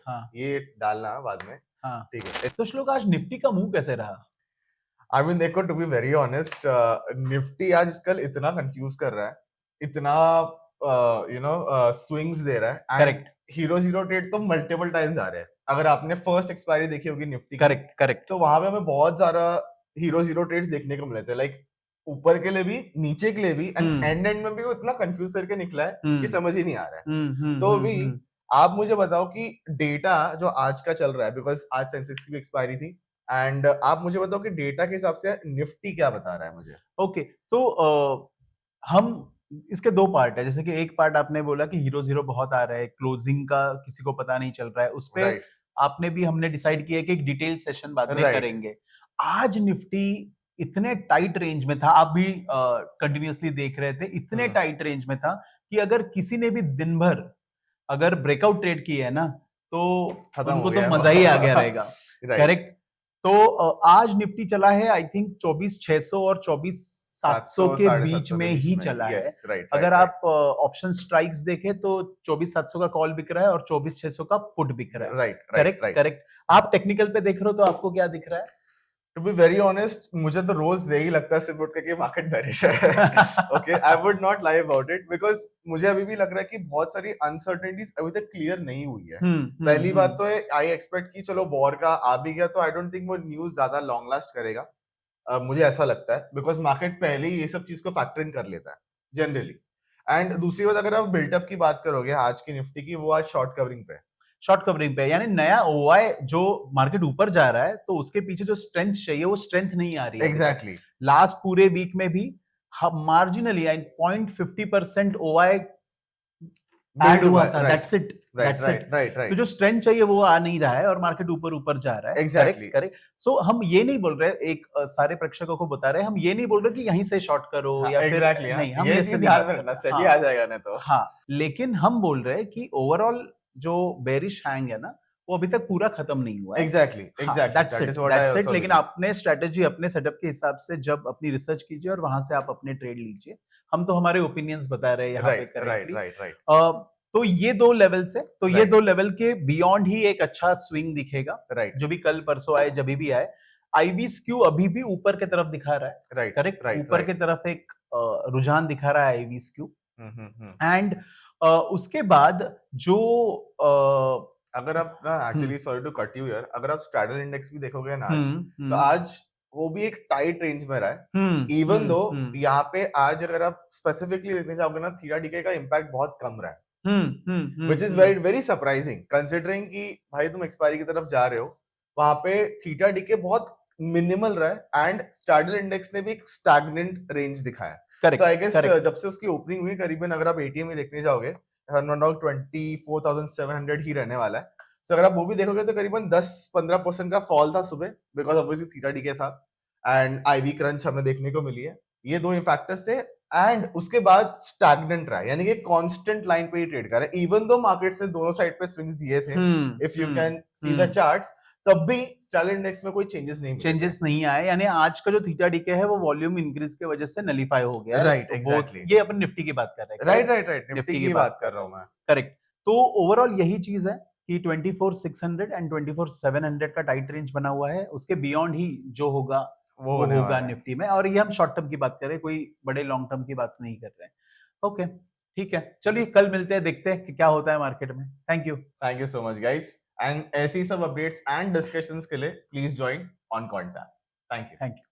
हाँ ये डालना बाद में, हाँ। ठीक है। तो श्लोक आज निफ्टी का मुंह कैसे रहा? आई मीन देखो, to be very honest, Nifty आजकल इतना कंफ्यूज कर रहा है, इतना स्विंग्स दे रहा है, and correct hero zero trade तो मल्टीपल टाइम्स आ रहे हैं। अगर आपने फर्स्ट एक्सपायरी देखी होगी निफ्टी की, करेक्ट करेक्ट। तो वहां पे हमें बहुत सारा हीरो जीरो ट्रेड्स देखने को मिले थे, लाइक ऊपर के लिए भी, नीचे के लिए भी, एंड हम्म एंड में भी वो इतना कंफ्यूज करके निकला है कि हम्म समझ ही नहीं आ रहा है। तो भी हम्म। आप मुझे बताओ कि डेटा जो आज का चल रहा है, बिकॉज आज सेंसेक्स की एक्सपायरी थी, एंड आप मुझे बताओ कि डेटा के हिसाब से निफ्टी क्या बता रहा है मुझे। ओके, तो हम इसके दो पार्ट है। जैसे कि एक पार्ट आपने बोला कि हीरो जीरो बहुत आ रहा है, क्लोजिंग का किसी को पता नहीं चल रहा है, उस पे राइट आपने भी हमने डिसाइड किया कि एक डिटेल सेशन बाद में राइट करेंगे। आज निफ्टी इतने टाइट रेंज में था, आप भी कंटिन्यूअसली देख रहे थे, इतने टाइट रेंज में था कि अगर किसी ने भी दिन भर अगर ब्रेकआउट ट्रेड की है ना, तो खत्म उनको हो तो गया मजा ही आ गया रहेगा। राइट। करेक्ट। तो आज निफ्टी चला है आई थिंक 24,600 और 24,700 700 के साढ़े बीच 700 के में बीच ही में, चला है। यस राइट अगर राइट राइट आप ऑप्शन स्ट्राइक्स देखें तो 24,700 का कॉल बिक रहा है और 24,600 का पुट बिक रहा है। Right right correct right. Correct. आप टेक्निकल पे देख रहे हो तो आपको क्या दिख रहा है? टू बी वेरी ऑनेस्ट, मुझे तो रोज यही लगता है सिर्फ उठ के कि मार्केट बेरिश है। Okay, I would not lie about it, because मुझे अभी भी लग रहा है कि बहुत सारी अनसर्टेनिटीज अभी तक क्लियर नहीं हुई है। पहली बात तो है, आई एक्सपेक्ट कि चलो वॉर का आ भी गया तो आई डोंट थिंक वो न्यूज ज्यादा लॉन्ग लास्ट करेगा। मुझे ऐसा लगता है, बिकॉज मार्केट पहले ही ये सब चीज को फैक्टर इन कर लेता है जनरली। एंड दूसरी बात, अगर आप बिल्टअप की बात करोगे आज की निफ्टी की, वो आज शॉर्ट कवरिंग पे है। शॉर्ट कवरिंग पे, यानी नया ओआई जो मार्केट ऊपर जा रहा है तो उसके पीछे जो स्ट्रेंथ चाहिए वो स्ट्रेंथ नहीं आ रही है। एग्जैक्टली लास्ट पूरे वीक में भी मार्जिनली 0.50% ओआई ऐड हुआ था, that's it right that's it. Right right तो राइट जो स्ट्रेंथ चाहिए वो आ नहीं रहा है और मार्केट ऊपर ऊपर जा रहा है। Exactly correct correct. सो हम ये नहीं बोल रहे, एक सारे प्रेक्षकों को बता रहे हैं, हम ये नहीं बोल रहे कि यहीं से शॉर्ट करो या फिर एग्जैक्टली। नहीं, हम ये ऐसे चीज नहीं ध्यान बात में कर रखना, रहे। सेबी हाँ आ जाएगा नहीं तो। हाँ, लेकिन हम बोल रहे हैं कि ओवरऑल जो बेरिश हैंग है ना, वो अभी तक पूरा खत्म नहीं हुआ है। एग्जैक्टली हाँ, exactly, that is what I that's it. Also लेकिन बिलीव। अपने स्ट्रेटेजी अपने सेटअप के हिसाब से जब अपनी रिसर्च कीजिए और वहां से आप अपने ट्रेड लीजिए। हम तो हमारे ओपिनियंस बता रहे हैं यहाँ पे right right correctly. Right right तो ये दो लेवल से, तो ये राइट दो लेवल के बियॉन्ड ही एक अच्छा स्विंग दिखेगा, राइट जो भी कल परसों आए, जब भी आए। आईवी स्क्यू अभी भी ऊपर की तरफ दिखा रहा है। राइट करेक्ट, राइट ऊपर की राइट। तरफ एक रुझान दिखा रहा है आईवी स्क्यू। हम्म। एंड उसके बाद जो अगर आप ना, hmm actually sorry to cut you here, अगर आप स्ट्रैडल इंडेक्स भी देखोगे ना आज, तो हम्म आज वो भी एक टाइट रेंज में रहा है। इवन दो यहाँ पे आज अगर आप स्पेसिफिकली देखने जाओगे ना, थीटा डीके का इम्पैक्ट बहुत कम रहा है, which is very very surprising considering कि भाई तुम एक्सपायरी की तरफ जा रहे हो। वहां पे थीटा डीके बहुत मिनिमल रहा है, एंड स्ट्रैडल इंडेक्स ने भी एक स्टैग्नेंट रेंज दिखाया। सो आई गेस करेक्ट। जब से उसकी ओपनिंग हुई, करीबन अगर आप एटीएम में देखने जाओगे, 24,700 ही रहने वाला है। सो अगर आप वो भी देखोगे तो करीबन 10-15% का फॉल था सुबह, बिकॉज ऑब्वियसली थीटा डीके था, एंड आईवी क्रंच हमें देखने को मिली है। ये दो फैक्टर्स थे, एंड उसके बाद स्टैग्नेंट रहा है, यानी कि कांस्टेंट लाइन पे ही ट्रेड कर रहा है। इवन दो मार्केट से दोनों साइड पे स्विंग्स दिए थे, if you can see the charts, तब भी स्ट्रैडल इंडेक्स में कोई चेंजेस नहीं आए। यानी आज का जो थीटा डीके है वो वॉल्यूम इंक्रीज की वजह से नलीफाई हो गया है। राइट तो एग्जैक्टली। ये अपन निफ्टी की बात कर रहे हैं। Right right right, Nifty Nifty की बात कर रहा हूँ मैं। करेक्ट। तो ओवरऑल यही चीज है कि 24,600 एंड 24,700 का टाइट रेंज बना हुआ है। उसके बियॉन्ड ही जो होगा वो वो होने होगा वाला है। निफ्टी में। और ये हम शॉर्ट टर्म की बात कर रहे हैं, कोई बड़े लॉन्ग टर्म की बात नहीं कर रहे हैं। ओके, ठीक है, चलिए कल मिलते हैं, देखते हैं कि क्या होता है मार्केट में। Thank you so much guys, and ऐसी सब अपडेट्स एंड डिस्कशंस के लिए please join on contact. Thank you. You.